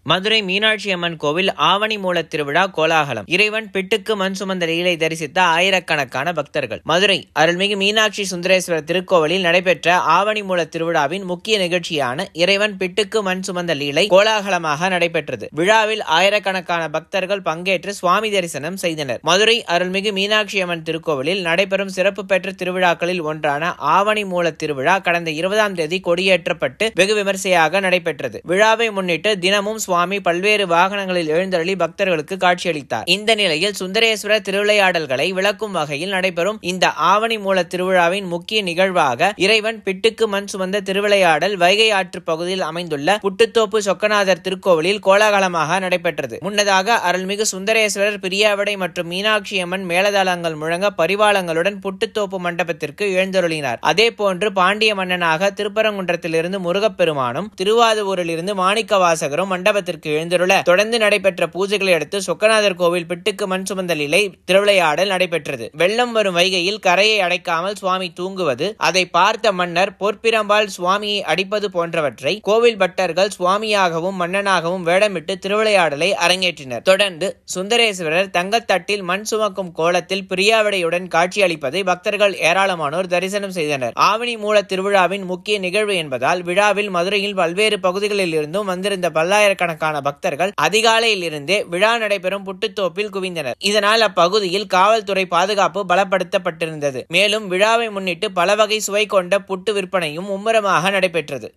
மதுரை மீனாட்சி அம்மன் கோவில் ஆவணி மூல திருவிழா கோலாகலம். இறைவன் பிட்டுக்கு மண் சுமந்த லீலை தரிசித்த ஆயிரக்கணக்கான பக்தர்கள். மதுரை அருள்மிகு மீனாட்சி சுந்தரேஸ்வரர் திருக்கோவிலில் நடைபெற்ற ஆவணி மூல திருவிழாவின் முக்கிய நிகழ்ச்சியான இறைவன் பிட்டுக்கு மண் சுமந்த லீலை கோலாகலமாக நடைபெற்றது. விழாவில் ஆயிரக்கணக்கான பக்தர்கள் பங்கேற்று சுவாமி தரிசனம் செய்தனர். மதுரை அருள்மிகு மீனாட்சி அம்மன் திருக்கோவிலில் நடைபெறும் சிறப்பு பெற்ற திருவிழாக்களில் ஒன்றான ஆவணி மூல திருவிழா கடந்த 20ஆம் தேதி கொடியேற்றப்பட்டு வெகு விமர்சையாக நடைபெற்றது. விழாவை முன்னிட்டு தினமும் சுவாமி பல்வேறு வாகனங்களில் எழுந்தருளி பக்தர்களுக்கு காட்சியளித்தார். இந்த நிலையில் சுந்தரேஸ்வரர் திருவிளையாடல்களை விளக்கும் வகையில் நடைபெறும் இந்த ஆவணி மூல திருவிழாவின் முக்கிய நிகழ்வாக இறைவன் பிட்டுக்கு மண் சுமந்த திருவிளையாடல் வைகை ஆற்று பகுதியில் அமைந்துள்ள புட்டுத்தோப்பு சொக்கநாதர் திருக்கோவிலில் கோலாகலமாக நடைபெற்றது. முன்னதாக அருள்மிகு சுந்தரேஸ்வரர் பிரியாவிடை மற்றும் மீனாட்சி அம்மன் மேலதாளங்கள் முழங்க பரிவாளங்களுடன் புட்டுத்தோப்பு மண்டபத்திற்கு எழுந்தருளினார். அதே போன்று பாண்டிய மன்னனாக திருப்பரங்குன்றத்திலிருந்து முருகப்பெருமானும் திருவாதூரில் இருந்து மாணிக்க வாசகரும் மண்டபத்திற்கு எழுந்தருள தொடர்ந்து நடைபெற்ற பூஜைகளை அடுத்து சொக்கநாதர் கோவில் பிட்டுக்கு மண் சுமந்த லீலை திருவிளையாடல் நடைபெற்றது. வெள்ளம் வரும் வைகையில் கரையை அடைக்காமல் சுவாமி தூங்குவது, அதை பார்த்த மன்னர் பொற்பிரம்பால் சுவாமியை அடிப்பது போன்றவற்றை கோவில் பட்டர்கள் சுவாமியாகவும் மன்னனாகவும் வேடமிட்டு திருவிளையாடலை அரங்கேற்றினர். தொடர்ந்து சுந்தரேஸ்வரர் தங்கத்தட்டில் மண் சுமக்கும் கோலத்தில் பிரியாவிடையுடன் காட்சியளிப்பதை பக்தர்கள் ஏராளமானோர் தரிசனம் செய்தனர். ஆவணி மூல திருவிழாவின் முக்கிய நிகழ்வு என்பதால் விழாவில் மதுரையில் பல்வேறு பகுதிகளில் இருந்தும் வந்திருந்த பல்லாயிரக்கணக்கான பக்தர்கள் அதிகாலையில் இருந்தே விழா நடைபெறும் புட்டுத்தோப்பில் குவிந்தனர். இதனால் அப்பகுதியில் காவல்துறை பாதுகாப்பு பலப்படுத்தப்பட்டிருந்தது. மேலும் விழாவை முன்னிட்டு பல வகை சுவை கொண்ட புட்டு விற்பனையும் மும்முரமாக நடைபெற்றது.